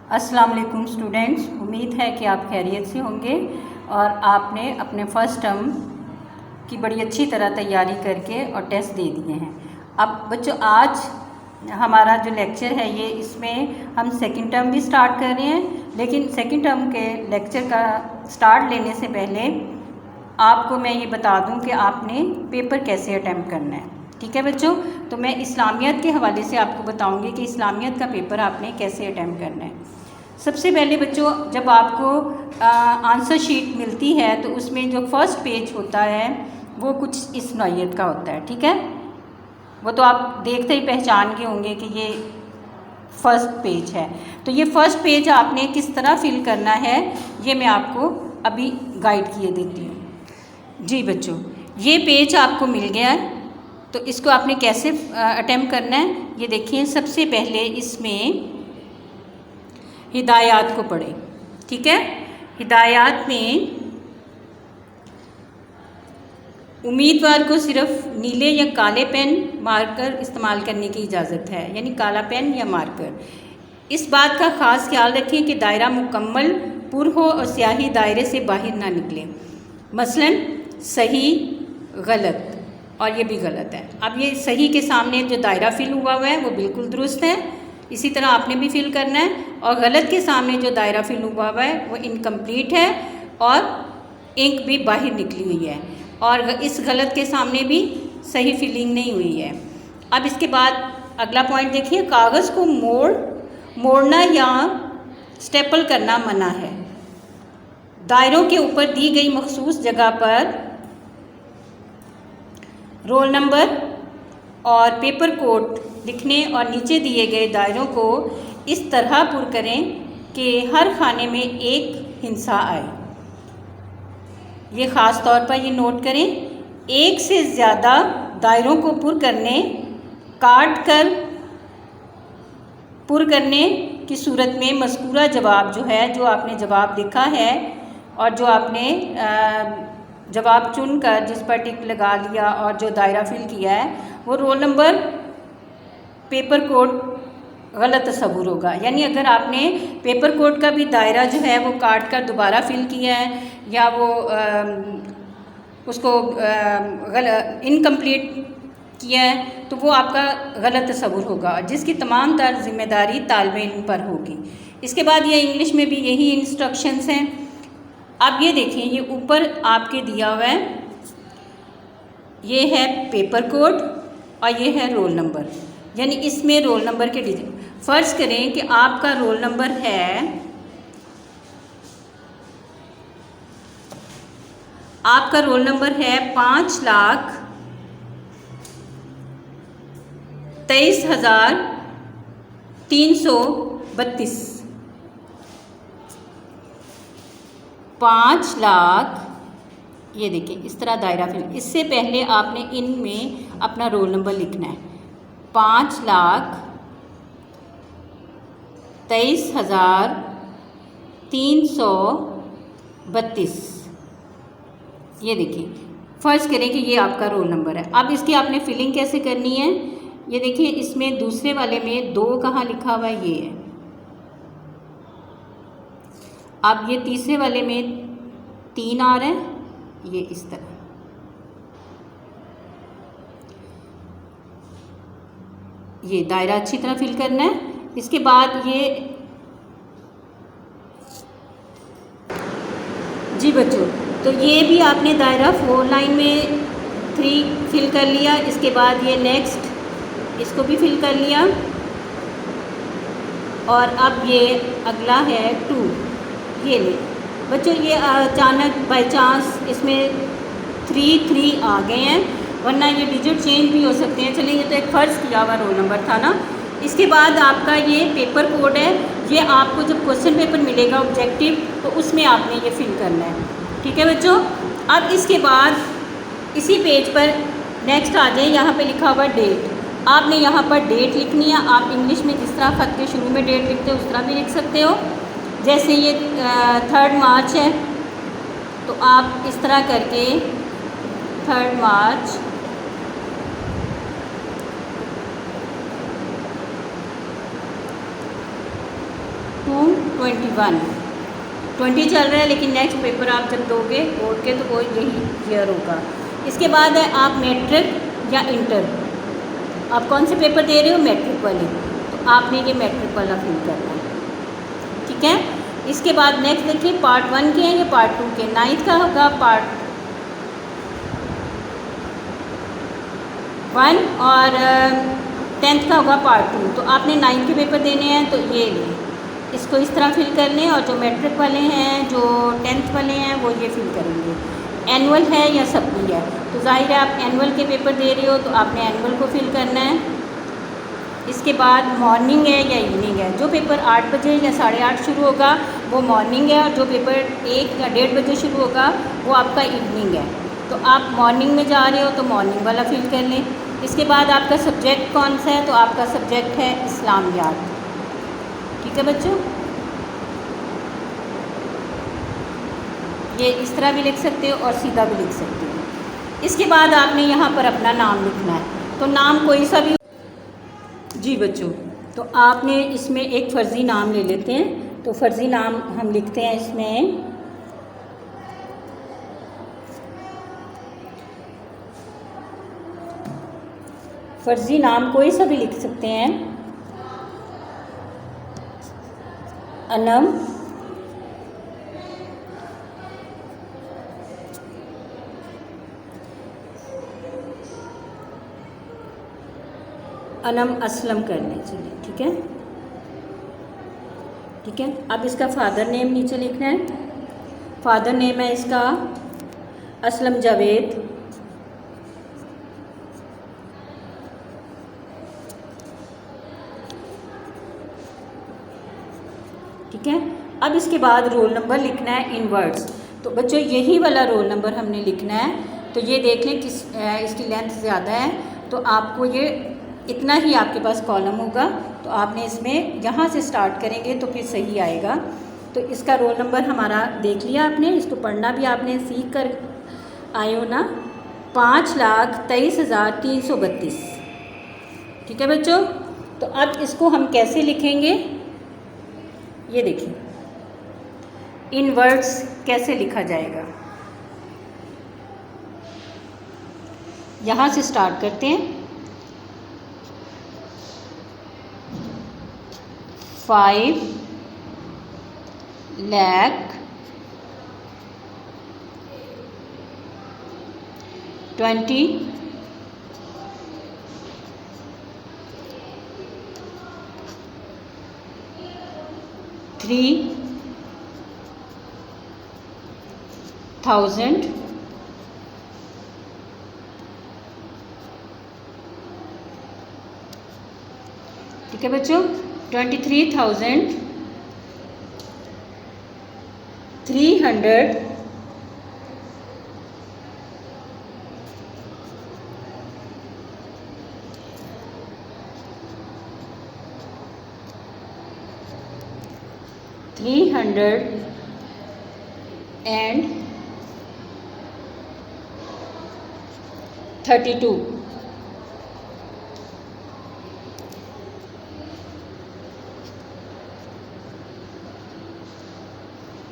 अस्सलाम वालेकुम स्टूडेंट्स, उम्मीद है कि आप खैरियत से होंगे और आपने अपने फ़र्स्ट टर्म की बड़ी अच्छी तरह तैयारी करके और टेस्ट दे दिए हैं। अब बच्चों, आज हमारा जो लेक्चर है ये इसमें हम सेकंड टर्म भी स्टार्ट कर रहे हैं, लेकिन सेकंड टर्म के लेक्चर का स्टार्ट लेने से पहले आपको मैं ये बता दूं कि आपने पेपर कैसे अटैम्प्ट करना है। ठीक है बच्चों, तो मैं इस्लामियत के हवाले से आपको बताऊंगी कि इस्लामियत का पेपर आपने कैसे अटैम्प्ट करना है। सबसे पहले बच्चों, जब आपको आंसर शीट मिलती है तो उसमें जो फर्स्ट पेज होता है वो कुछ इस नौइयत का होता है। ठीक है, वो तो आप देखते ही पहचान गए होंगे कि ये फर्स्ट पेज है। तो ये फर्स्ट पेज आपने किस तरह फिल करना है ये मैं आपको अभी गाइड किए देती हूँ। जी बच्चों, ये पेज आपको मिल गया है, तो इसको आपने कैसे अटेम्प्ट करना है ये देखिए। सबसे पहले इसमें हिदायत को पढ़ें। ठीक है, हिदायत में उम्मीदवार को सिर्फ नीले या काले पेन मार्कर इस्तेमाल करने की इजाज़त है, यानी काला पेन या मार्कर। इस बात का ख़ास ख्याल रखें कि दायरा मुकम्मल पुर हो और स्याही दायरे से बाहर ना निकले। मसलन सही, गलत और ये भी गलत है। अब ये सही के सामने जो दायरा फिल हुआ हुआ है वो बिल्कुल दुरुस्त है, इसी तरह आपने भी फिल करना है। और गलत के सामने जो दायरा फिल हुआ हुआ है वो इनकम्प्लीट है और इंक भी बाहर निकली हुई है, और इस गलत के सामने भी सही फिलिंग नहीं हुई है। अब इसके बाद अगला पॉइंट देखिए, कागज़ को मोड़ना या स्टेपल करना मना है। दायरों के ऊपर दी गई मखसूस जगह पर रोल नंबर और पेपर कोड लिखने और नीचे दिए गए दायरों को इस तरह पुर करें कि हर खाने में एक हिंसा आए। ये ख़ास तौर पर ये नोट करें, एक से ज़्यादा दायरों को पुर करने, काट कर पुर करने की सूरत में मज़कूरा जवाब जो है, जो आपने जवाब लिखा है और जो आपने जवाब चुनकर जिस पर टिक लगा लिया और जो दायरा फिल किया है वो रोल नंबर पेपर कोड गलत तस्वुर होगा। यानी अगर आपने पेपर कोड का भी दायरा जो है वो काट कर दोबारा फिल किया है या वो उसको इनकम्प्लीट किया है तो वो आपका गलत तस्वुर होगा, जिसकी तमाम तर जिम्मेदारी तालिबे इल्म पर होगी। इसके बाद ये इंग्लिश में भी यही इंस्ट्रक्शंस हैं। अब ये देखें, ये ऊपर आपके दिया हुआ है, ये है पेपर कोड और ये है रोल नंबर, यानी इसमें रोल नंबर के डिजिट। फ़र्ज़ करें कि आपका रोल नंबर है, आपका रोल नंबर है 5,23,332। 5 लाख, ये देखिए इस तरह दायरा फिल। इससे पहले आपने इनमें अपना रोल नंबर लिखना है। 5,23,332। ये देखिए, फ़र्ज़ करें कि ये आपका रोल नंबर है। अब इसकी आपने फिलिंग कैसे करनी है, ये देखिए इसमें दूसरे वाले में 2 कहाँ लिखा हुआ है, ये है। अब ये तीसरे वाले में 3 आ रहा है, ये इस तरह। ये दायरा अच्छी तरह फिल करना है। इसके बाद ये जी बच्चों, तो ये भी आपने दायरा 4 लाइन में 3 फिल कर लिया। इसके बाद ये नेक्स्ट, इसको भी फिल कर लिया। और अब ये अगला है 2। ये ले बच्चों, ये अचानक बाय चांस इसमें 3 आ गए हैं, वरना ये डिजिट चेंज भी हो सकते हैं। चलिए, ये तो एक फ़र्ज़ किया हुआ रोल नंबर था ना। इसके बाद आपका ये पेपर कोड है, ये आपको जब क्वेश्चन पेपर मिलेगा ऑब्जेक्टिव तो उसमें आपने ये फिल करना है। ठीक है बच्चों, अब इसके बाद इसी पेज पर नेक्स्ट आ जाए, यहाँ पे लिखा हुआ डेट। आपने यहाँ पर डेट लिखनी है। आप इंग्लिश में जिस तरह ख़त के शुरू में डेट लिखते हो उस तरह भी लिख सकते हो। जैसे ये 3 मार्च है तो आप इस तरह करके 3 मार्च टू 21, 20 चल रहा है, लेकिन नेक्स्ट पेपर आप जब दोगे बोर्ड के तो वो यही ईयर होगा। इसके बाद है आप मैट्रिक या इंटर, आप कौन से पेपर दे रहे हो, मैट्रिक वाले, तो आपने ये मैट्रिक वाला फिल करना है, ठीक है। इसके बाद नेक्स्ट देखिए पार्ट 1 के हैं या पार्ट 2 के, 9th का होगा पार्ट 1 और 10th का होगा पार्ट 2। तो आपने 9th के पेपर देने हैं तो ये लें, इसको इस तरह फिल कर लें, और जो मैट्रिक वाले हैं, जो 10th वाले हैं, वो ये फिल करेंगे। एनुअल है या सप्ली है, तो जाहिर है आप एनुअल के पेपर दे रहे हो तो आपने एनुअल को फिल करना है। इसके बाद मॉर्निंग है या इवनिंग है, जो पेपर 8 बजे या 8:30 शुरू होगा वो मॉर्निंग है, और जो पेपर 1 या 1:30 बजे शुरू होगा वो आपका इवनिंग है। तो आप मॉर्निंग में जा रहे हो तो मॉर्निंग वाला फिल कर लें। इसके बाद आपका सब्जेक्ट कौन सा है, तो आपका सब्जेक्ट है इस्लामियात, ठीक है बच्चों। ये इस तरह भी लिख सकते हो और सीधा भी लिख सकते हो। इसके बाद आपने यहाँ पर अपना नाम लिखना है, तो नाम कोई सा भी जी बच्चों। तो आपने इसमें एक फ़र्ज़ी नाम ले लेते हैं, तो फ़र्ज़ी नाम हम लिखते हैं इसमें फ़र्ज़ी नाम कोई सा भी लिख सकते हैं, अनम, अनम असलम कर लें, चलिए ठीक है, ठीक है। अब इसका फ़ादर नेम नीचे लिखना है, फ़ादर नेम है इसका असलम जावेद, ठीक है। अब इसके बाद रोल नंबर लिखना है इन वर्ड्स, तो बच्चों यही वाला रोल नंबर हमने लिखना है। तो ये देख लें किस इसकी लेंथ ज़्यादा है, तो आपको ये इतना ही आपके पास कॉलम होगा, तो आपने इसमें यहाँ से स्टार्ट करेंगे तो फिर सही आएगा। तो इसका रोल नंबर हमारा देख लिया आपने, इसको पढ़ना भी आपने सीख कर आए हो ना, 5,23,332, ठीक है बच्चों। तो अब इसको हम कैसे लिखेंगे, ये देखिए इन वर्ड्स कैसे लिखा जाएगा। यहाँ से स्टार्ट करते हैं, 5 लाख 20 3,000 ठीक है बच्चों, 23,300 332।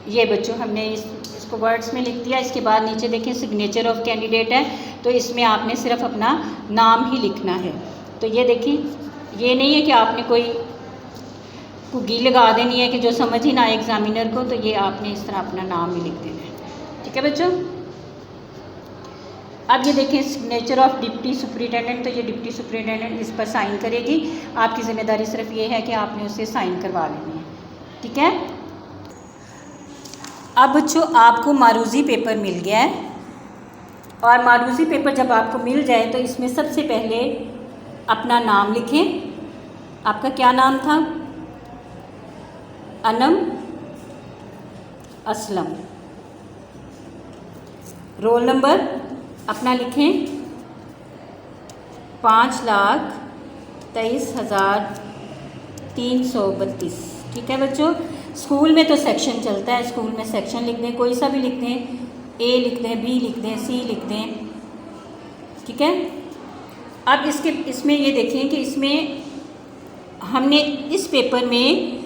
ये बच्चों हमने इसको वर्ड्स में लिख दिया। इसके बाद नीचे देखें सिग्नेचर ऑफ कैंडिडेट है, तो इसमें आपने सिर्फ अपना नाम ही लिखना है। तो ये देखिए, ये नहीं है कि आपने कोई कुगी लगा देनी है कि जो समझ ही ना आए एग्जामिनर को, तो ये आपने इस तरह अपना नाम ही लिख देना है, ठीक है बच्चों। अब ये देखें सिग्नेचर ऑफ डिप्टी सुपरिटेंडेंट, तो ये डिप्टी सुपरिटेंडेंट इस पर साइन करेगी, आपकी ज़िम्मेदारी सिर्फ ये है कि आपने उसे साइन करवा लेनी है, ठीक है। अब बच्चों आपको मारूज़ी पेपर मिल गया है, और मारूज़ी पेपर जब आपको मिल जाए तो इसमें सबसे पहले अपना नाम लिखें। आपका क्या नाम था, अनम असलम। रोल नंबर अपना लिखें 5,23,332, ठीक है बच्चों। स्कूल में तो सेक्शन चलता है, स्कूल में सेक्शन लिख दें, कोई सा भी लिख दें, ए लिख दें, बी लिख दें, सी लिख दें, ठीक है। अब इसमें ये देखें कि इसमें हमने इस पेपर में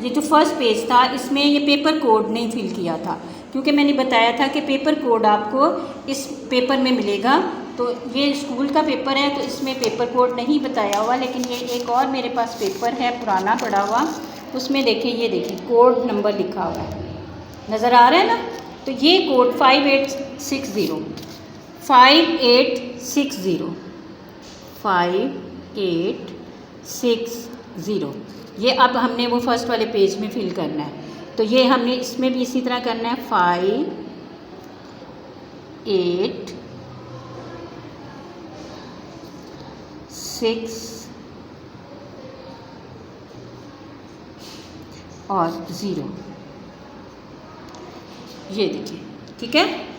ये जो फर्स्ट पेज था इसमें ये पेपर कोड नहीं फिल किया था, क्योंकि मैंने बताया था कि पेपर कोड आपको इस पेपर में मिलेगा। तो ये स्कूल का पेपर है तो इसमें पेपर कोड नहीं बताया हुआ, लेकिन ये एक और मेरे पास पेपर है पुराना पड़ा हुआ, उसमें देखें, ये देखें कोड नंबर लिखा हुआ है, नज़र आ रहा है ना। तो ये कोड 5860 5860 ये अब हमने वो फर्स्ट वाले पेज में फिल करना है। तो ये हमने इसमें भी इसी तरह करना है 5 8 6 और 0, ये देखिए, ठीक है।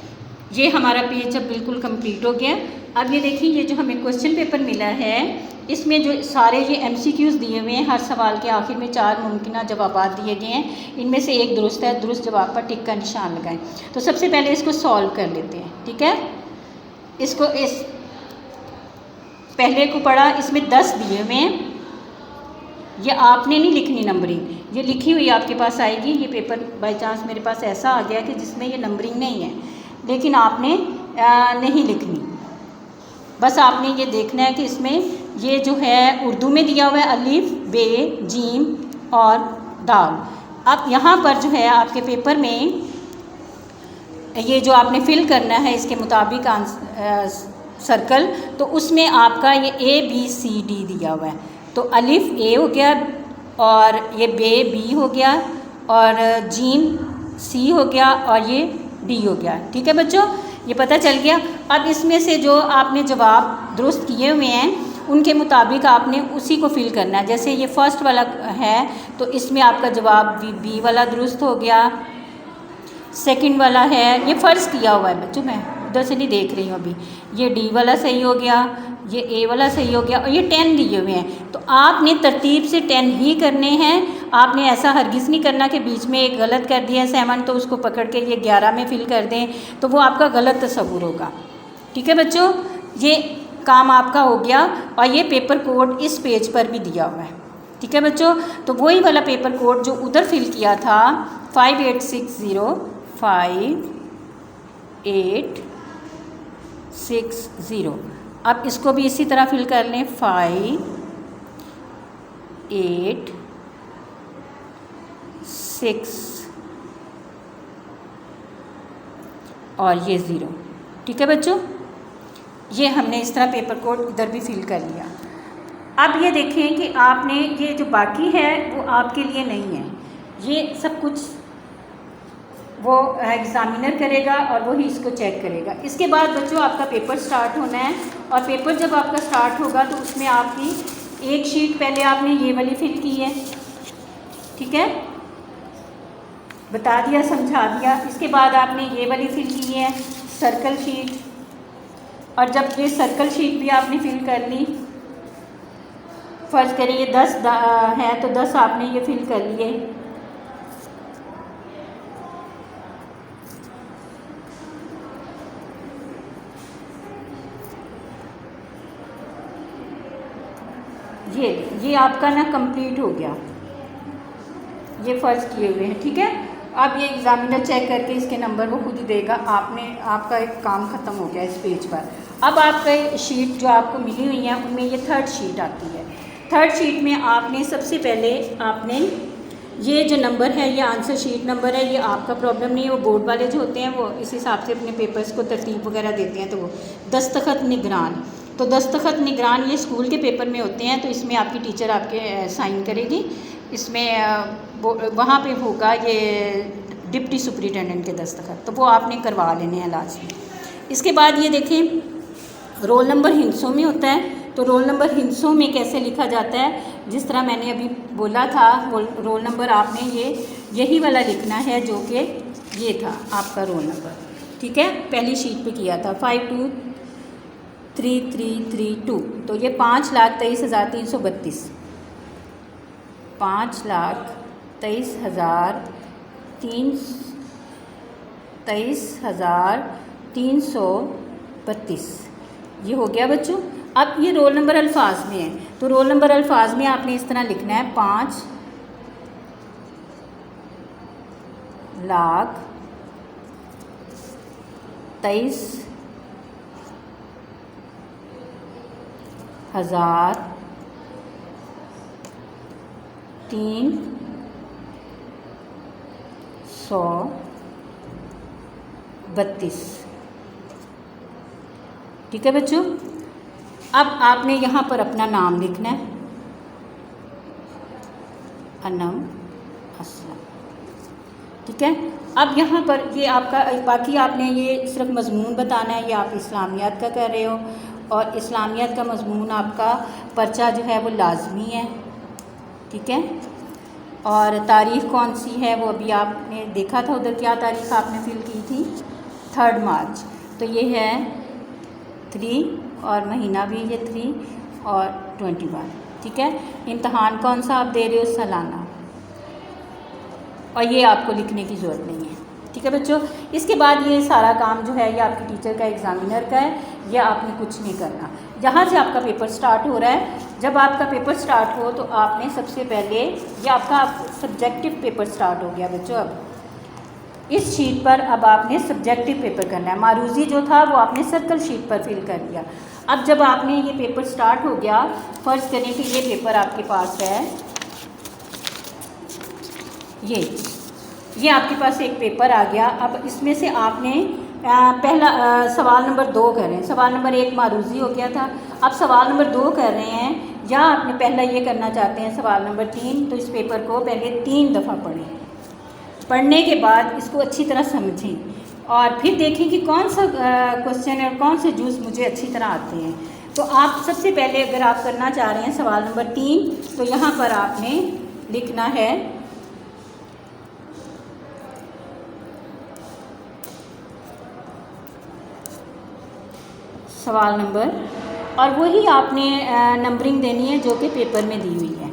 ये हमारा पेज अब बिल्कुल कंप्लीट हो गया। अब ये देखिए, ये जो हमें क्वेश्चन पेपर मिला है इसमें जो सारे ये MCQs दिए हुए हैं, हर सवाल के आखिर में 4 मुमकिन जवाब दिए गए हैं, इनमें से एक दुरुस्त है, दुरुस्त जवाब पर टिक का निशान लगाएं। तो सबसे पहले इसको सॉल्व कर लेते हैं, ठीक है। इसको इस पहले को पढ़ा, इसमें 10 दिए हुए हैं, ये आपने नहीं लिखनी नंबरिंग, ये लिखी हुई आपके पास आएगी। ये पेपर बाय चांस मेरे पास ऐसा आ गया कि जिसमें ये नंबरिंग नहीं है, लेकिन आपने नहीं लिखनी, बस आपने ये देखना है कि इसमें ये जो है उर्दू में दिया हुआ है अलिफ बे जीम और दाल। अब यहाँ पर जो है आपके पेपर में ये जो आपने फिल करना है इसके मुताबिक सर्कल, तो उसमें आपका ये ABCD दिया हुआ है। तो अलिफ A हो गया और ये बे B हो गया और जीम C हो गया और ये D हो गया, ठीक है बच्चों, ये पता चल गया। अब इसमें से जो आपने जवाब दुरुस्त किए हुए हैं उनके मुताबिक आपने उसी को फिल करना है। जैसे ये फर्स्ट वाला है तो इसमें आपका जवाब B वाला दुरुस्त हो गया, सेकंड वाला है, ये फ़र्ज़ किया हुआ है बच्चों, मैं उधर से नहीं देख रही हूँ अभी, ये D वाला सही हो गया, ये A वाला सही हो गया और ये 10 दिए हुए हैं। तो आपने तरतीब से 10 ही करने हैं, आपने ऐसा हरगिज़ नहीं करना कि बीच में एक गलत कर दिया 7 तो उसको पकड़ के ये 11 में फिल कर दें, तो वो आपका गलत तस्वुर होगा, ठीक है बच्चों। ये काम आपका हो गया और ये पेपर कोड इस पेज पर भी दिया हुआ है, ठीक है बच्चों। तो वही वाला पेपर कोड जो उधर फिल किया था 5860 अब इसको भी इसी तरह फिल कर लें 5 8 6 और ये 0, ठीक है बच्चों। ये हमने इस तरह पेपर कोड इधर भी फिल कर लिया। अब ये देखें कि आपने ये जो बाकी है वो आपके लिए नहीं है, ये सब कुछ वो एग्ज़ामिनर करेगा और वही इसको चेक करेगा। इसके बाद बच्चों आपका पेपर स्टार्ट होना है और पेपर जब आपका स्टार्ट होगा तो उसमें आपकी एक शीट पहले आपने ये वाली फिल की है, ठीक है, बता दिया समझा दिया। इसके बाद आपने ये वाली फिल की है सर्कल शीट, और जब ये सर्कल शीट भी आपने फिल कर ली, फ़र्ज़ करिए 10 है तो 10 आपने ये फिल कर लिए। ये आपका ना कंप्लीट हो गया, ये फ़र्ज़ किए हुए हैं, ठीक है। अब ये एग्ज़ामिनर चेक करके इसके नंबर वो खुद ही देगा। आपका एक काम ख़त्म हो गया इस पेज पर। अब आपका शीट जो आपको मिली हुई है उनमें ये 3rd शीट आती है। 3rd शीट में आपने सबसे पहले आपने ये जो नंबर है ये आंसर शीट नंबर है, ये आपका प्रॉब्लम नहीं है। वो बोर्ड वाले जो होते हैं वो इस हिसाब से अपने पेपर्स को तरतीब वगैरह देते हैं। तो वो दस्तखत निगरान, तो दस्तखत निगरान ये स्कूल के पेपर में होते हैं, तो इसमें आपकी टीचर आपके साइन करेगी। इसमें वहाँ पे होगा ये डिप्टी सुपरिटेंडेंट के दस्तखत, तो वो आपने करवा लेने हैं लाजमी। इसके बाद ये देखें रोल नंबर हिंसों में होता है, तो रोल नंबर हिंसों में कैसे लिखा जाता है, जिस तरह मैंने अभी बोला था रोल नंबर आपने यही वाला लिखना है जो कि ये था आपका रोल नंबर, ठीक है, पहली शीट पे किया था 523332। तो ये 5,23,332 5,23,332 ये हो गया बच्चों। अब ये रोल नंबर अल्फाज में है, तो रोल नंबर अल्फाज में आपने इस तरह लिखना है 5 लाख 23,332। ठीक है बच्चों। अब आपने यहाँ पर अपना नाम लिखना है, अनम असलम। ठीक है। अब यहाँ पर ये आपका, बाकी आपने ये सिर्फ मज़मून बताना है, ये आप इस्लामियात का कर रहे हो, और इस्लामियात का मज़मून आपका पर्चा जो है वो लाजमी है। ठीक है। और तारीख़ कौन सी है वो अभी आपने देखा था, उधर क्या तारीख़ आपने फिल की थी, 3 मार्च। तो ये है 3 और महीना भी ये 3 और 21। ठीक है। इम्तहान कौन सा आप दे रहे हो, सालाना, और ये आपको लिखने की ज़रूरत नहीं है। ठीक है बच्चों। इसके बाद ये सारा काम जो है ये आपके टीचर का, एग्ज़ामिनर का है, ये आपने कुछ नहीं करना। जहाँ से आपका पेपर स्टार्ट हो रहा है, जब आपका पेपर स्टार्ट हो तो आपने सबसे पहले, ये आपका सब्जेक्टिव पेपर स्टार्ट हो गया बच्चों। अब इस शीट पर अब आपने सब्जेक्टिव पेपर करना है। मारूजी जो था वो आपने सर्कल शीट पर फिल कर दिया। अब जब आपने ये पेपर स्टार्ट हो गया, फ़र्ज़ करें कि ये पेपर आपके पास है, ये आपके पास एक पेपर आ गया। अब इसमें से आपने पहला सवाल नंबर 2 कर रहे हैं। सवाल नंबर 1 मारूजी हो गया था, अब सवाल नंबर 2 कर रहे हैं, या आपने पहला ये करना चाहते हैं सवाल नंबर 3। तो इस पेपर को पहले 3 दफ़ा पढ़ें। पढ़ने के बाद इसको अच्छी तरह समझें और फिर देखें कि कौन सा क्वेश्चन और कौन से जूस मुझे अच्छी तरह आते हैं। तो आप सबसे पहले अगर आप करना चाह रहे हैं सवाल नंबर 3, तो यहाँ पर आपने लिखना है सवाल नंबर, और वही आपने नंबरिंग देनी है जो कि पेपर में दी हुई है।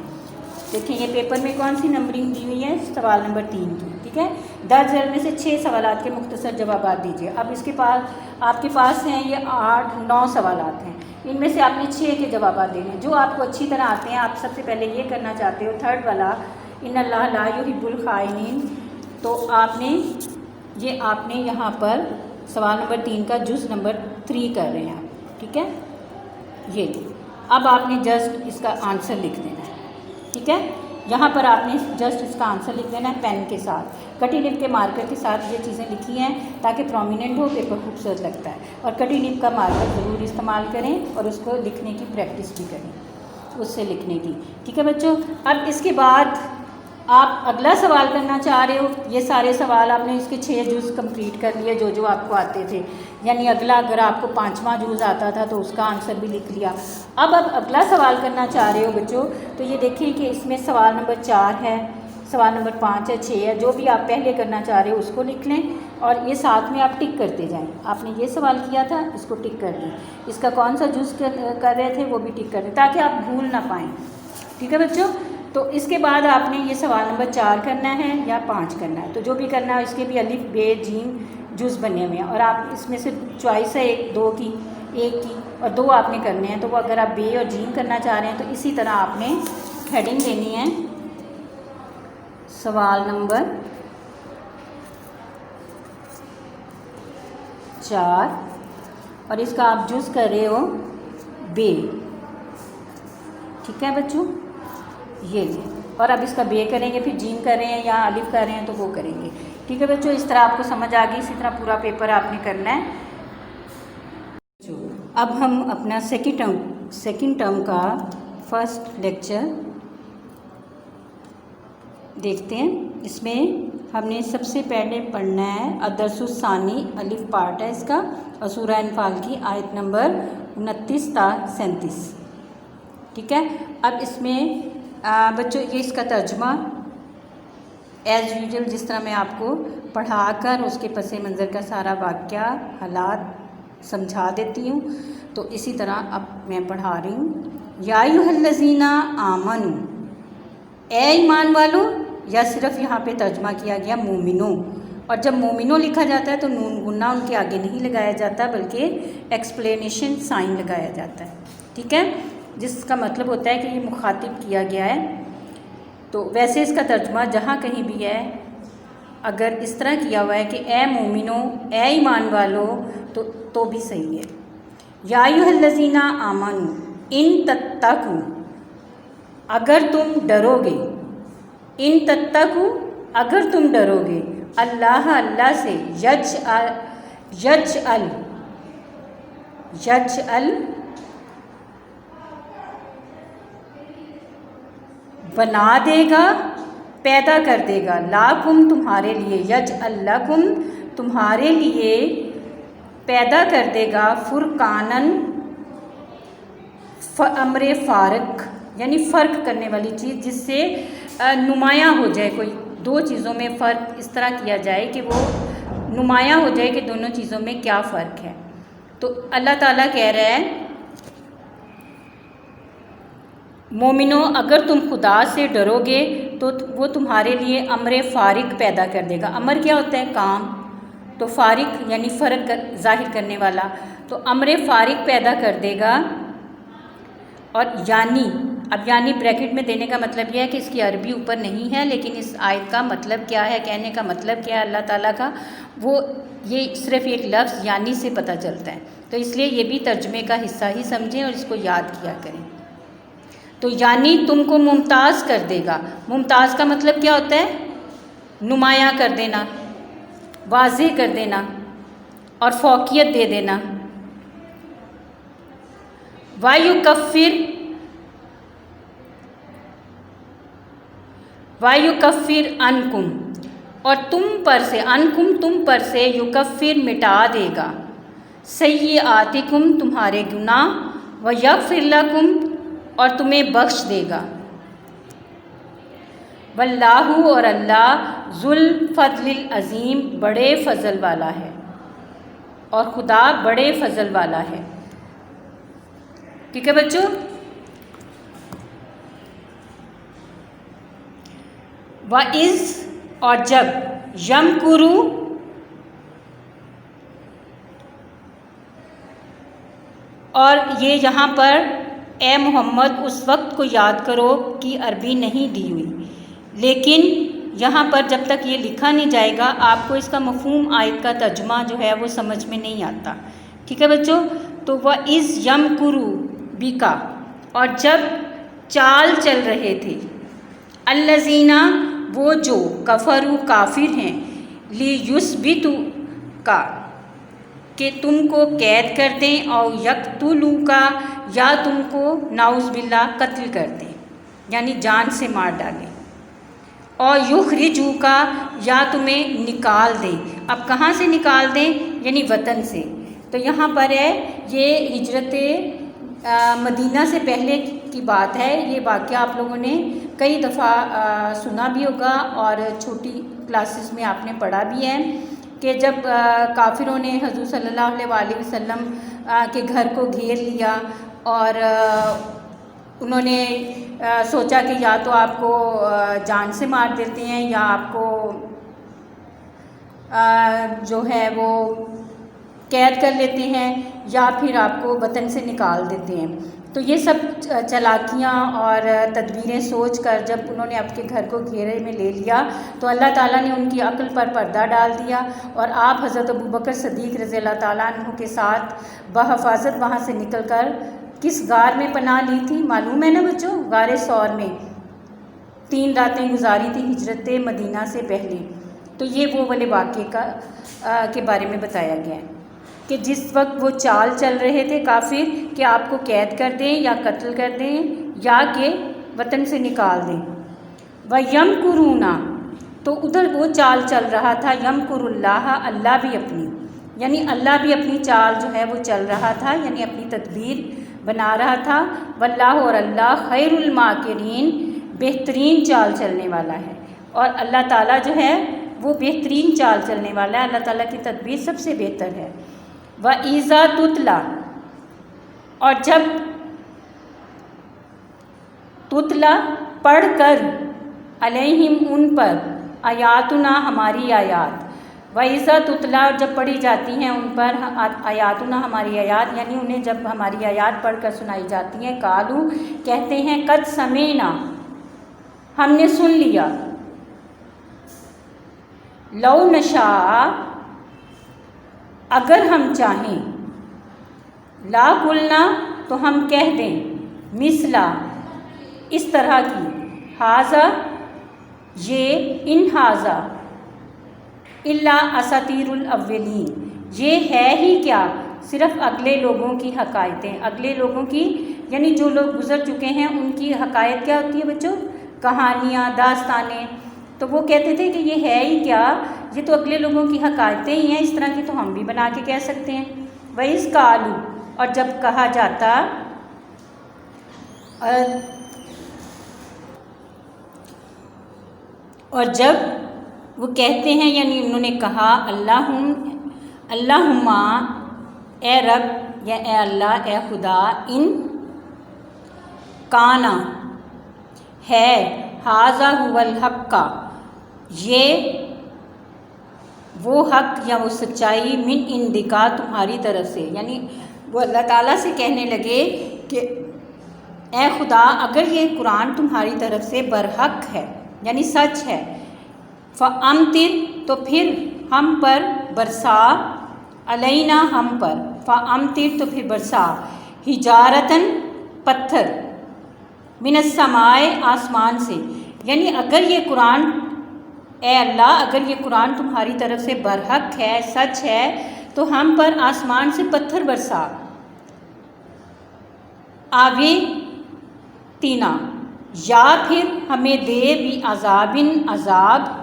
देखिए ये पेपर में कौन सी नंबरिंग दी हुई है, सवाल नंबर 3 की। ठीक है। 10 जल्द में से 6 सवालात के मुख्तसर जवाब दीजिए। अब इसके पास आपके पास हैं ये 8-9 सवालात हैं, इनमें से आपने 6 के जवाब देने जो आपको अच्छी तरह आते हैं। आप सबसे पहले ये करना चाहते हो, 3rd वाला, इन्नल्लाह ला युहिब्बुल खाइनीन। तो आपने यहाँ पर सवाल नंबर 3 का जुज़ नंबर 3 कर रहे हैं आप। ठीक है। ये अब आपने जस्ट इसका आंसर लिख देना है। ठीक है। यहाँ पर आपने जस्ट इसका आंसर लिख देना है पेन के साथ, कटी निब के मार्कर के साथ ये चीज़ें लिखी हैं ताकि प्रोमिनेंट हो, पेपर खूबसूरत लगता है। और कटी निब का मार्कर ज़रूर इस्तेमाल करें और उसको लिखने की प्रैक्टिस भी करें, उससे लिखने की। ठीक है बच्चों। अब इसके बाद आप अगला सवाल करना चाह रहे हो। ये सारे सवाल आपने इसके 6 जूज़ कंप्लीट कर लिए जो जो आपको आते थे, यानी अगला अगर आपको 5वां जूज़ आता था तो उसका आंसर भी लिख लिया। अब अगला सवाल करना चाह रहे हो बच्चों, तो ये देखिए कि इसमें सवाल नंबर 4 है, सवाल नंबर 5 है, 6 है, जो भी आप पहले करना चाह रहे हो उसको लिख लें और ये साथ में आप टिक करते जाएं। आपने ये सवाल किया था, इसको टिक कर दें, इसका कौन सा जूज़ कर रहे थे वो भी टिक कर दें ताकि आप भूल ना पाएँ। ठीक है बच्चों। तो इसके बाद आपने ये सवाल नंबर 4 करना है या 5 करना है, तो जो भी करना है इसके भी अलिफ बे जीम जूज़ बने हुए हैं और आप इसमें से चॉइस है 1-2 की, 1 की और 2 आपने करने हैं। तो वो अगर आप बे और जीम करना चाह रहे हैं तो इसी तरह आपने हेडिंग देनी है सवाल नंबर 4 और इसका आप जूज़ कर रहे हो बे। ठीक है बच्चों। ये और अब इसका बे करेंगे, फिर जीम कर रहे हैं या अलिफ कर रहे हैं तो वो करेंगे। ठीक है बच्चों। इस तरह आपको समझ आ गई, इसी तरह पूरा पेपर आपने करना है। अब हम अपना सेकंड टर्म का फर्स्ट लेक्चर देखते हैं। इसमें हमने सबसे पहले पढ़ना है अदरसुस्सानी, अलिफ पार्ट है इसका, और सूरह अनफाल की आयत नंबर 29 ता 37। ठीक है। अब इसमें बच्चों ये इसका तर्जुमा एज़ यूजुअल जिस तरह मैं आपको पढ़ाकर उसके पसे मंज़र का सारा वाक़या हालात समझा देती हूँ, तो इसी तरह अब मैं पढ़ा रही हूँ। या अय्युहल्लज़ीना आमनू, ए ईमान वालों, या सिर्फ यहाँ पे तर्जुमा किया गया मोमिनो, और जब मोमिनो लिखा जाता है तो नून गुन्ना उनके आगे नहीं लगाया जाता बल्कि एक्सप्लेनेशन साइन लगाया जाता है। ठीक है। जिसका मतलब होता है कि ये मुखातिब किया गया है। तो वैसे इसका तर्जुमा जहाँ कहीं भी है अगर इस तरह किया हुआ है कि ए मोमिनो, ए ईमान वालो, तो भी सही है। या अय्युहल्लज़ीना आमनू इन तत्तकू, अगर तुम डरोगे, इन तत्तकू अगर तुम डरोगे, अल्लाह अल्लाह से, यजअल बना देगा, पैदा कर देगा, लाकुम तुम्हारे लिए, यजअल लकुम तुम्हारे लिए पैदा कर देगा, फुरकानन अमरे फ़ारक यानी फ़र्क करने वाली चीज़, जिससे नुमायाँ हो जाए, कोई दो चीज़ों में फ़र्क इस तरह किया जाए कि वो नुमायाँ हो जाए कि दोनों चीज़ों में क्या फ़र्क है। तो अल्लाह ताला कह रहा है, मोमिनो अगर तुम खुदा से डरोगे तो वो तुम्हारे लिए अमर फ़ारिक पैदा कर देगा। अमर क्या होता है? काम। तो फ़ारिक यानी फ़र्क ज़ाहिर करने वाला, तो अमर फ़ारिक पैदा कर देगा। और यानी, अब यानी ब्रैकेट में देने का मतलब यह है कि इसकी अरबी ऊपर नहीं है, लेकिन इस आयत का मतलब क्या है, कहने का मतलब क्या है अल्लाह ताला का, वो ये सिर्फ़ एक लफ्ज़ यानी से पता चलता है। तो इसलिए ये भी तर्जुमे का हिस्सा ही समझें और इसको याद किया करें। तो यानी तुमको मुमताज़ कर देगा। मुमताज़ का मतलब क्या होता है? नुमायाँ कर देना, वाज़े कर देना और फ़ौक़ियत दे देना। वायुकफ़िर अनकुम, और तुम पर से, अनकुम तुम पर से, युकफ़िर मिटा देगा, सय्यिआतिकुम तुम्हारे गुनाह, व यग़फ़िर लकुम और तुम्हें बख्श देगा। वल्लाहु और अल्लाह ज़ुल फ़ज़्लिल अज़ीम बड़े फ़ज़ल वाला है, और खुदा बड़े फ़ज़ल वाला है। ठीक है बच्चों। व इज़ और जब, यमकुरू और ये यहाँ पर ए मोहम्मद उस वक्त को याद करो कि अरबी नहीं दी हुई, लेकिन यहाँ पर जब तक ये लिखा नहीं जाएगा आपको इसका मफ़हूम आयत का तर्जुमा जो है वो समझ में नहीं आता। ठीक है बच्चों। तो वह इज़ यमकुरू बिका, और जब चाल चल रहे थे, अल्लज़ीना वो जो, कफ़रू काफिर हैं, लियुस्बितू का कि तुमको कैद कर दें, और यक़्तुलू का या तुमको नाउज़ बिल्लाह कत्ल कर दें यानी जान से मार डालें, और युखरिजू का या तुम्हें निकाल दें। अब कहाँ से निकाल दें? यानी वतन से। तो यहाँ पर है ये हिजरत मदीना से पहले की बात है। ये वाक़या आप लोगों ने कई दफ़ा सुना भी होगा और छोटी क्लासेस में आपने पढ़ा भी है कि जब काफिरों ने हज़रत सल्लल्लाहु अलैहि वसल्लम के घर को घेर लिया और उन्होंने सोचा कि या तो आपको जान से मार देते हैं या आपको जो है वो कैद कर लेते हैं या फिर आपको वतन से निकाल देते हैं। तो ये सब चालाकियाँ और तदबीरें सोच कर जब उन्होंने आपके घर को घेरे में ले लिया तो अल्लाह ताला ने उनकी अक्ल पर पर्दा डाल दिया और आप हज़रत अबू बकर सदीक़ रज़ी अल्लाह ताला अन्हु के साथ बहफाजत वहाँ से निकलकर किस गार में पनाह ली थी मालूम है ना बच्चों? गारे सौर में 3 रातें गुजारी थी हिजरत मदीना से पहले। तो ये वो वाले वाक़े के बारे में बताया गया है कि जिस वक्त वो चाल चल रहे थे काफिर कि आपको कैद कर दें या कत्ल कर दें या कि वतन से निकाल दें। व यमकुरूना, तो उधर वो चाल चल रहा था, यमकुरुल्लाह, अल्लाह भी अपनी, यानी अल्लाह भी अपनी चाल जो है वो चल रहा था, यानी अपनी तदबीर बना रहा था। वल्लाह, और अल्लाह खैरुल माकिरीन, बेहतरीन चाल चलने वाला है। और अल्लाह ताला जो है वो बेहतरीन चाल चलने वाला है, अल्लाह ताला की तदबीर सबसे बेहतर है। व ईज़ा तुतला, और जब तुतला पढ़ कर अलैहिम उन पर आयातुना हमारी आयात, व ईज़ा तुतला, जब पढ़ी जाती हैं उन पर आयातुना हमारी आयात, यानी उन्हें जब हमारी आयात पढ़ कर सुनाई जाती हैं, कालू कहते हैं, कद समेना हमने सुन लिया, लौ नशा, अगर हम चाहें, ला कुलना, तो हम कह दें, मिसला, इस तरह की, हाजा, ये, इन हाजा, इल्ला असातीरुल अव्वलीन, ये है ही क्या, सिर्फ़ अगले लोगों की हकायतें, अगले लोगों की यानी जो लोग गुज़र चुके हैं उनकी हकायत क्या होती है बच्चों, कहानियाँ, दास्तानें। तो वो कहते थे कि ये है ही क्या, ये तो अगले लोगों की हकायतें ही हैं, इस तरह की तो हम भी बना के कह सकते हैं। वही इसका आलू, और जब कहा जाता और जब वो कहते हैं यानी उन्होंने कहा अल्लाहुम्मा, ए रब या ए अल्लाह, ए खुदा, इन काना, है, हाजा हुवल हक्का, ये वो हक या वो सच्चाई, मिन इंदिका, तुम्हारी तरफ से। यानी वो अल्लाह ताला से कहने लगे कि ए खुदा, अगर ये कुरान तुम्हारी तरफ से बरहक है यानी सच है, फ़अम्तिर, तो फिर हम पर बरसा, अलैना, हम पर, फ़अम्तिर, तो फिर बरसा, हिजारतन, पत्थर, मिनस्समाए, आसमान से। यानी अगर ये कुरान, ए अल्लाह, अगर ये कुरान तुम्हारी तरफ से बरहक है, सच है, तो हम पर आसमान से पत्थर बरसा, आवे तीना, या फिर हमें दे भी अजाबिन, अजाब,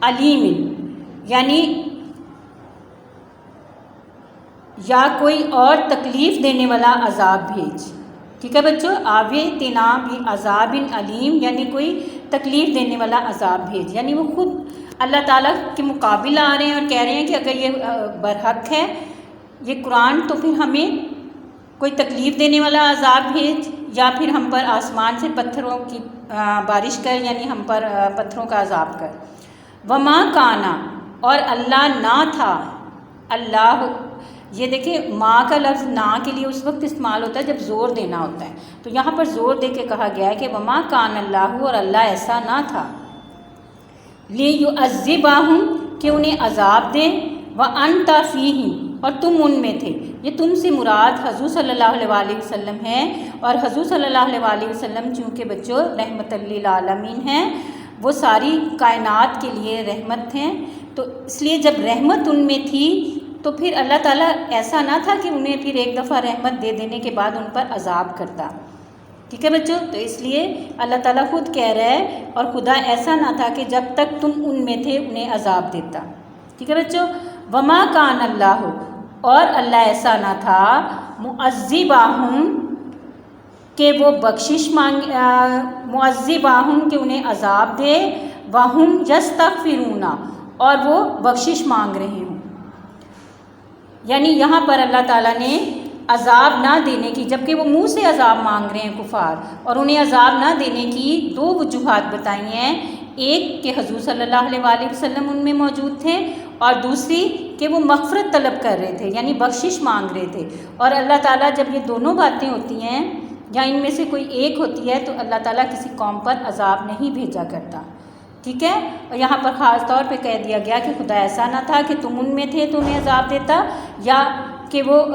अलीमिन, यानी या कोई और तकलीफ़ देने वाला अजाब भेज। ठीक है बच्चों, आवे तना भी अजाबिन अलीम, यानी कोई तकलीफ़ देने वाला अजाब भेज। यानी वो खुद अल्लाह ताला के मुकाबिल आ रहे हैं और कह रहे हैं कि अगर ये बरहक है ये कुरान, तो फिर हमें कोई तकलीफ़ देने वाला अजाब भेज, या फिर हम पर आसमान से पत्थरों की बारिश कर, यानी हम पर पत्थरों का अजाब कर। वमा काना, और अल्लाह ना था, अल्लाह, ये देखिए माँ का लफ्ज़ ना के लिए उस वक्त इस्तेमाल होता है जब ज़ोर देना होता है, तो यहाँ पर ज़ोर दे के कहा गया है कि वमा कान अल्लाह, और अल्लाह ऐसा ना था, लियुअज़्ज़िबहुम, कि उन्हें अजाब दे, व अंता फ़ीहिम, और तुम उनमें थे। ये तुमसे मुराद हज़ूर सल्लल्लाहु अलैहि वसल्लम है, और हज़ूर सल्लल्लाहु अलैहि वसल्लम चूँकि बच्चों रहमतुल लिल आलमीन हैं, वो सारी कायनात के लिए रहमत हैं, तो इसलिए जब रहमत उनमें थी तो फिर अल्लाह ताला ऐसा ना था कि उन्हें फिर एक दफ़ा रहमत दे देने के बाद उन पर अजाब करता। ठीक है बच्चों, तो इसलिए अल्लाह ताला खुद कह रहा है, और खुदा ऐसा ना था कि जब तक तुम उनमें थे उन्हें अजाब देता। ठीक है बच्चों, वमा कान अल्लाह, और अल्लाह ऐसा ना था, मुअज़्ज़िबाहुम, कि वो बख्शिश मुअज़्ज़िबाहुम, कि उन्हें अजाब दे, वहुम यस्तग़फिरूना, और वो बख्शिश मांग रहे हों। यानी यहाँ पर अल्लाह ताला ने अजाब ना देने की, जबकि वो मुंह से अजाब मांग रहे हैं कुफार, और उन्हें अजाब ना देने की दो वजूहात बताई हैं। एक कि हजूर सल्लल्लाहु अलैहि वसल्लम उनमें मौजूद थे, और दूसरी कि वो मग़फ़िरत तलब कर रहे थे यानी बख्शिश मांग रहे थे। और अल्लाह ताला जब ये दोनों बातें होती हैं या इनमें से कोई एक होती है तो अल्लाह ताला किसी कौम पर अजाब नहीं भेजा करता। ठीक है, और यहाँ पर ख़ास तौर पे कह दिया गया कि खुदा ऐसा ना था कि तुम उनमें थे तो उन्हें अजाब देता, या कि वो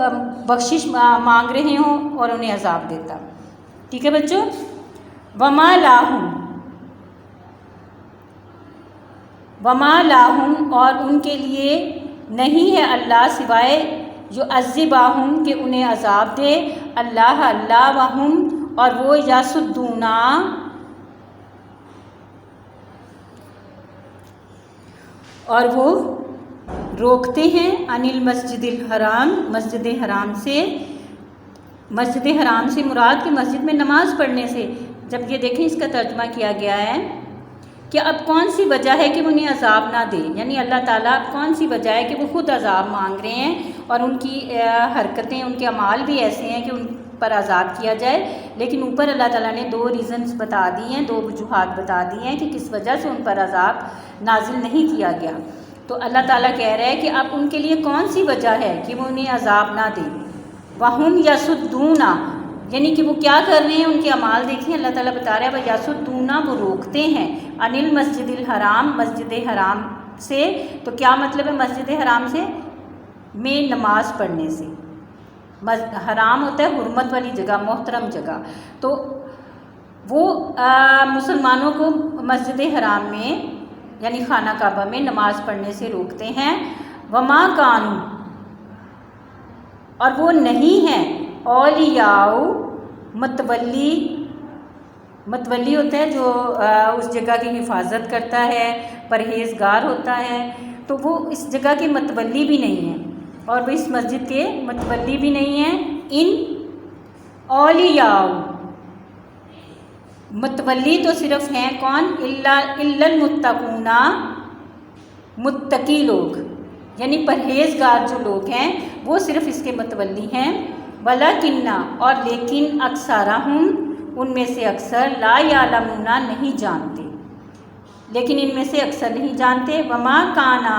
बख्शिश मांग रहे हों और उन्हें अजाब देता। ठीक है बच्चों, वमा लाहुम, और उनके लिए नहीं है अल्लाह सिवाय युअज़्ज़िबहुम, कि उन्हें अजाब दे, अल्लाह अल्लाह, वहुम, और वो यसुद्दूना, और वो रोकते हैं, अनिल मस्जिदिल हराम, मस्जिद हराम से। मस्जिद हराम से मुराद कि मस्जिद में नमाज़ पढ़ने से। जब ये देखें इसका तर्जुमा किया गया है कि अब कौन सी वजह है कि वो उन्हें अजाब ना दे, यानी अल्लाह ताला अब कौन सी वजह है कि वो खुद अजाब मांग रहे हैं और उनकी हरकतें, उनके अमाल भी ऐसे हैं कि उन पर अजाब किया जाए। लेकिन ऊपर अल्लाह ताला ने दो रीज़न्स बता दी हैं, दो वजूहात बता दी हैं कि किस वजह से उन पर अजाब नाजिल नहीं किया गया। तो अल्लाह ताला कह रहा है कि अब उनके लिए कौन सी वजह है कि वो उन्हें अजाब ना दे। वहुम यसुद्दूना, यानी कि वो क्या कर रहे हैं, उनके अमाल देखिए, अल्लाह ताला बता रहा है वह यसुद्दूना, वो रोकते हैं, अनिल मस्जिदिल हराम, मस्जिद हराम से। तो क्या मतलब है मस्जिद हराम से? में नमाज पढ़ने से। हराम होता है हुर्मत वाली जगह, मोहतरम जगह। तो वो मुसलमानों को मस्जिद हराम में यानी खाना काबा में नमाज पढ़ने से रोकते हैं। वमा कानू, और वो नहीं हैं औलियाओ मतवली, मतवली होता है जो उस जगह की हिफाजत करता है, परहेज़गार होता है। तो वो इस जगह के मतवली भी नहीं हैं और वो इस मस्जिद के मतवली भी नहीं हैं। इन औलियाओ, मतवली तो सिर्फ हैं कौन? इल्लल मुत्तकूना, मुत्तकी लोग यानी परहेज़गार जो लोग हैं वो सिर्फ इसके मतवली हैं। वलाकिन्ना, और लेकिन अक्सरहुम, उनमें से अक्सर ला यालमूना, नहीं जानते, लेकिन इनमें से अक्सर नहीं जानते। वमा काना,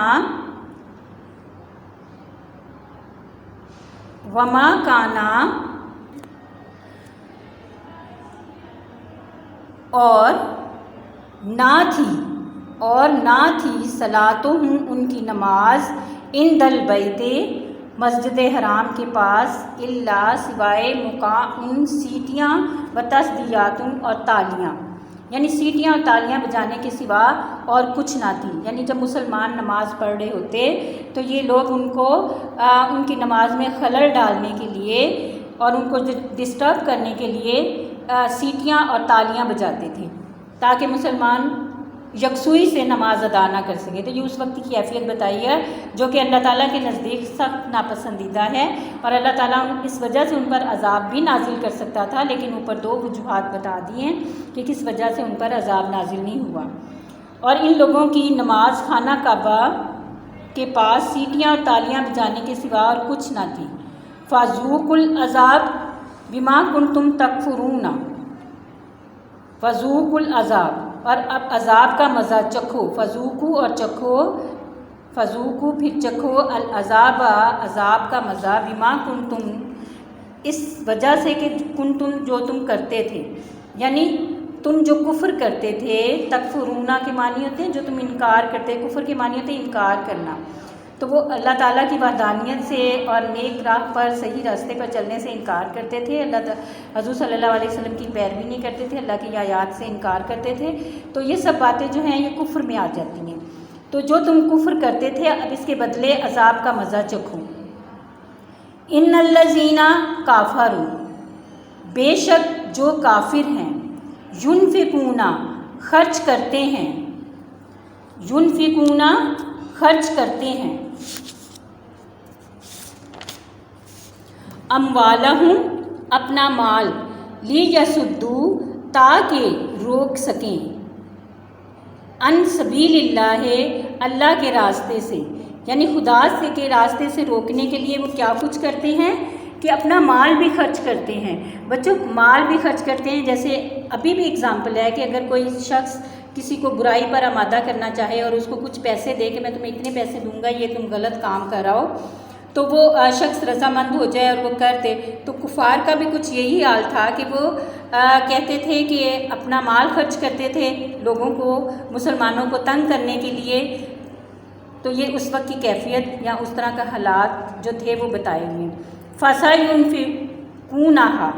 और ना थी सलातुहुम, उनकी नमाज, इन दल बैते, मस्जिद हराम के पास, इल्ला, सिवाय मुकाउन, सीटियाँ, व तस्दियातुन, और तालियाँ, यानी सीटियाँ और तालियाँ बजाने के सिवा और कुछ ना थी। यानी जब मुसलमान नमाज़ पढ़ रहे होते तो ये लोग उनको उनकी नमाज में खलल डालने के लिए और उनको डिस्टर्ब करने के लिए सीटियाँ और तालियाँ बजाते थे ताकि मुसलमान यकसुई से नमाज अदा ना कर सके। तो ये उस वक्त की कैफियत बताई है जो कि अल्लाह ताला के नज़दीक सख्त नापसंदीदा है और अल्लाह ताला इस वजह से उन पर अज़ाब भी नाजिल कर सकता था, लेकिन ऊपर दो वजूहात बता दिए हैं कि किस वजह से उन पर अज़ाब नाजिल नहीं हुआ। और इन लोगों की नमाज खाना काबा के पास सीटियाँ और तालियाँ बजाने के सिवा और कुछ ना थी। फ़ज़ूकुल अज़ाब बिमा कुंतुम तकफुरूना, फ़ज़ूकुल अज़ाब, और अब अज़ाब का मज़ा चखो। फ़ज़ूकू और चखो, फ़ज़ूकू फिर चखो, अल अज़ाबा, अज़ाब का मज़ा, बिमा कुंतुम, इस वजह से कि कुंतुम, जो तुम करते थे, यानी तुम जो कुफ्र करते थे। तकफुरूना के मानी होते हैं जो तुम इनकार करते, कुफ्र के मानी होते हैं इनकार करना। तो वो अल्लाह ताला की वहदानियत से और नेक राह पर, सही रास्ते पर चलने से इनकार करते थे। हज़ूर सल्लल्लाहु अलैहि वसल्लम की पैरवी नहीं करते थे, अल्लाह की आयात से इनकार करते थे। तो ये सब बातें जो हैं ये कुफ्र में आ जाती हैं। तो जो तुम कुफ्र करते थे अब इसके बदले अज़ाब का मज़ा चखो। इन्नल्लज़ीना काफ़रू, बेशक जो काफिर हैं, युनफिकूना, खर्च करते हैं, युनफिकूना, खर्च करते हैं, अम्वालहुम, अपना माल, लियसुद्दू, ताकि रोक सकें, अन सबीलिल्लाह, अल्लाह के रास्ते से, यानी खुदा से के रास्ते से रोकने के लिए वो क्या कुछ करते हैं कि अपना माल भी खर्च करते हैं। बच्चों माल भी खर्च करते हैं, जैसे अभी भी एग्ज़ाम्पल है कि अगर कोई शख्स किसी को बुराई पर आमादा करना चाहे और उसको कुछ पैसे दे कि मैं तुम्हें इतने पैसे दूंगा, ये तुम गलत काम कर रहा हो, तो वो शख्स रज़ामंद हो जाए और वो कर दे। तो कुफ़ार का भी कुछ यही हाल था कि वो कहते थे कि अपना माल खर्च करते थे लोगों को, मुसलमानों को तंग करने के लिए। तो ये उस वक्त की कैफियत या उस तरह का हालात जो थे वो बताए हुए। फ़सयुनफ़िकूनहा,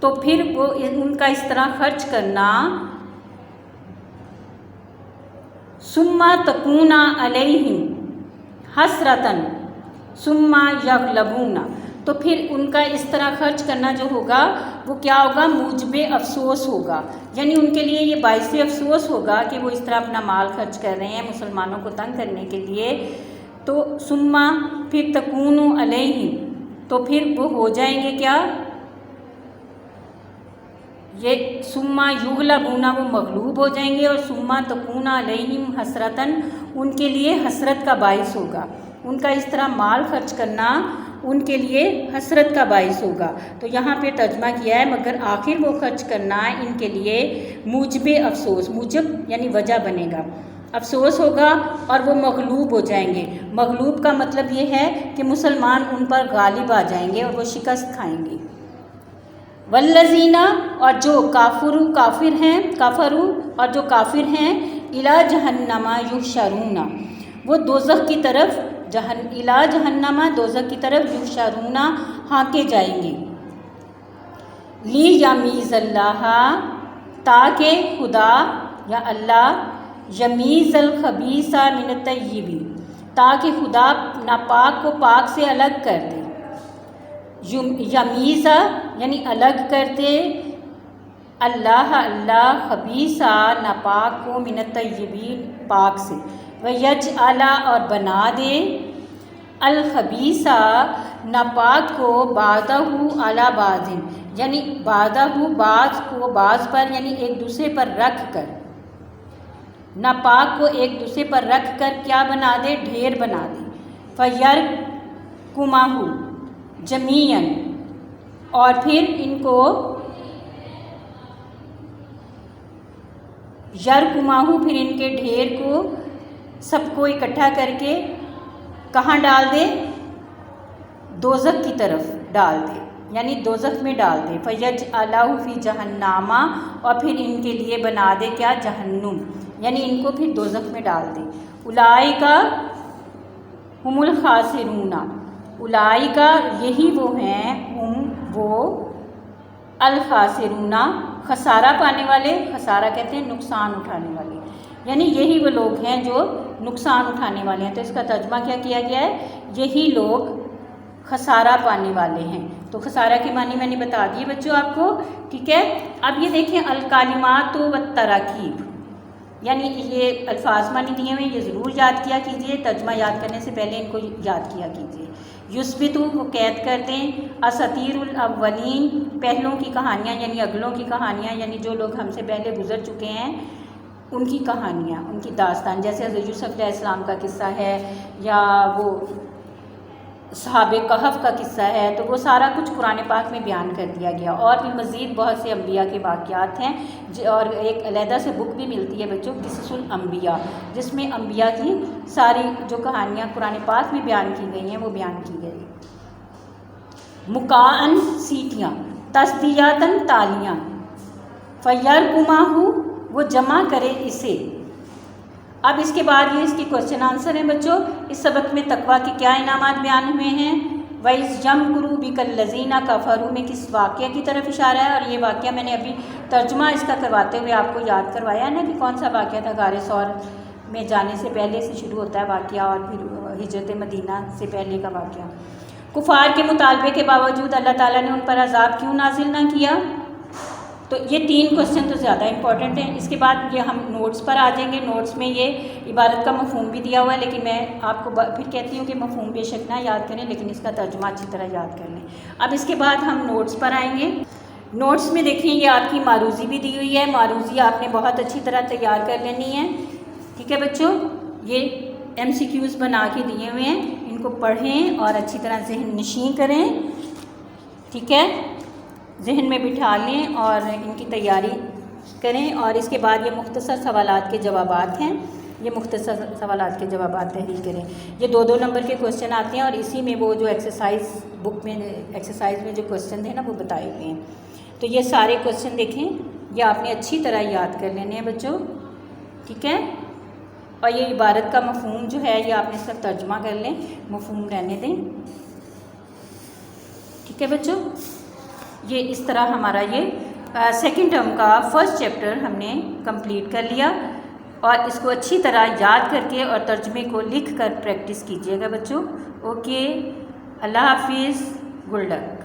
तो फिर वो उनका इस तरह खर्च करना, सुम्मा तकूना अलैहिम हसरतन सुम्मा यग़लबूना, तो फिर उनका इस तरह खर्च करना जो होगा वो क्या होगा, मूजबे अफसोस होगा, यानी उनके लिए ये बाइसे अफसोस होगा कि वो इस तरह अपना माल खर्च कर रहे हैं मुसलमानों को तंग करने के लिए। तो सुम्मा फिर तकूनु अलैहिम, तो फिर वो हो जाएंगे क्या, ये सुम्मा युग़लबूना, वो मग़लूब हो जाएंगे, और सुम्मा तकूना अलैहिम हसरतन, उनके लिए हसरत का बाइस होगा। उनका इस तरह माल खर्च करना उनके लिए हसरत का बाइस होगा। तो यहाँ पे तर्जमा किया है, मगर आखिर वो खर्च करना इनके लिए मूजबे अफसोस, मूजब यानी वजह बनेगा, अफसोस होगा और वो मग़लूब हो जाएंगे। मग़लूब का मतलब ये है कि मुसलमान उन पर गालिब आ जाएंगे और वो शिकस्त खाएंगे। वल्लजीना और जो काफिरू और जो काफिर हैं, इला जहन्नमा युहशरूना वो दोज़ख की तरफ इला जहन्नमा दोज़ख की तरफ युहशरूना हाँके जाएंगे। ली यमीज़ल्लाह ताकि खुदा या अल्लाह यमीज़ल खबीसा मिन तय्यिबी ताकि खुदा नापाक को पाक से अलग कर दे। यमीज़ा यानी अलग कर दे, अल्लाह खबीसा नापाक को मिन तय्यिबी पाक से, व यजअला और बना दे अल खबीसा नापाक को बादहु अला बाज़िन यानी बादहु बाज़ को बाज़ पर यानी एक दूसरे पर रख कर, नापाक को एक दूसरे पर रख कर क्या बना दे, ढेर बना दे। फ़यर कुमाहू जमीयन और फिर इनको यरकुमाहू फिर इनके ढेर को सबको इकट्ठा करके कहाँ डाल दे, दोज़ख की तरफ डाल दे यानी दोज़ख में डाल दे। फ़यज अलाहु फ़ी जहन्नामा और फिर इनके लिए बना दे क्या, जहन्नुम यानी इनको फिर दोज़ख में डाल दे। उलाइका हुमुल खासिरूना उलाइका यही वो हैं, वो अल खासिरूना खसारा पाने वाले, खसारा कहते हैं नुकसान उठाने वाले, यानी यही वो लोग हैं जो नुकसान उठाने वाले हैं। तो इसका तर्जुमा क्या किया गया है, यही लोग खसारा पाने वाले हैं। तो खसारा के मानी मैंने बता दिए बच्चों आपको, ठीक है। अब ये देखें अलकालिमात व तराकीब यानी ये अल्फाज मानी दिए हुए, ये ज़रूर याद किया कीजिए, तर्जुमा याद करने से पहले इनको याद किया कीजिए। युस्बितु वो कैद कर दें, असतीरुल अव्वलीन पहलों की कहानियाँ यानी अगलों की कहानियाँ यानी जो लोग हमसे पहले गुजर चुके हैं उनकी कहानियाँ, उनकी दास्तान, जैसे हज़रत यूसुफ अलैहिस्सलाम का किस्सा है या वो सहाबे कहफ का किस्सा है, तो वो सारा कुछ कुरान पाक में बयान कर दिया गया। और भी मज़ीद बहुत से अम्बिया के वाक़यात हैं और एक अलहदा से बुक भी मिलती है बच्चों, क़िससुल अम्बिया, जिसमें अम्बिया की सारी जो कहानियाँ कुरान पाक में बयान की गई हैं वो बयान की गई। मुकाअन सीटियाँ, तस्दियातन तालियाँ, फ़यरकुमाहू वो जमा करे इसे। अब इसके बाद ये इसके क्वेश्चन आंसर हैं बच्चों। इस सबक में तकवा के क्या इनामात बयान हुए हैं, वइस यमकुरू बिकल लज़ीना कफ़रू में किस वाक़या की तरफ इशारा है, और ये वाक़या मैंने अभी तर्जुमा इसका करवाते हुए आपको याद करवाया ना कि कौन सा वाक़या था। गारे सौर में जाने से पहले से शुरू होता है वाक़या और फिर हिजरत मदीना से पहले का वाक़या। कुफ़ार के मुतालबे के बावजूद अल्लाह ताला ने उन पर अज़ाब क्यों नाजिल ना किया। तो ये 3 क्वेश्चन तो ज़्यादा इंपॉर्टेंट हैं। इसके बाद ये हम नोट्स पर आ जाएंगे। नोट्स में ये इबारत का मफ़हूम भी दिया हुआ है, लेकिन मैं आपको फिर कहती हूँ कि मफ़हूम बेशक ना याद करें, लेकिन इसका तर्जुमा अच्छी तरह याद कर लें। अब इसके बाद हम नोट्स पर आएंगे। नोट्स में देखिए ये आपकी मारूज़ी भी दी हुई है। मारूज़ी आपने बहुत अच्छी तरह तैयार कर लेनी है, ठीक है बच्चों। ये MCQs बना के दिए हुए हैं, इनको पढ़ें और अच्छी तरह ज़हन नशीं करें, ठीक है, जहन में बिठा लें और इनकी तैयारी करें। और इसके बाद ये मुख्तसर सवालात के जवाबात हैं, ये मुख्तसर सवालात के जवाबात तहरीर करें। ये 2-2 नंबर के क्वेश्चन आते हैं और इसी में वो जो एक्सरसाइज बुक में एक्सरसाइज में जो क्वेश्चन थे ना वो बताए हुए हैं। तो ये सारे क्वेश्चन देखें, ये आपने अच्छी तरह याद कर लेने हैं बच्चों, ठीक है। और ये इबारत का मफ़हूम जो है ये आपने सिर्फ तर्जुमा कर लें, मफ़हूम रहने दें, ठीक है बच्चों। ये इस तरह हमारा ये सेकंड टर्म का फर्स्ट चैप्टर हमने कंप्लीट कर लिया। और इसको अच्छी तरह याद करके और तर्जुमे को लिख कर प्रैक्टिस कीजिएगा बच्चों। ओके, अल्लाह हाफिज़, गुड लक।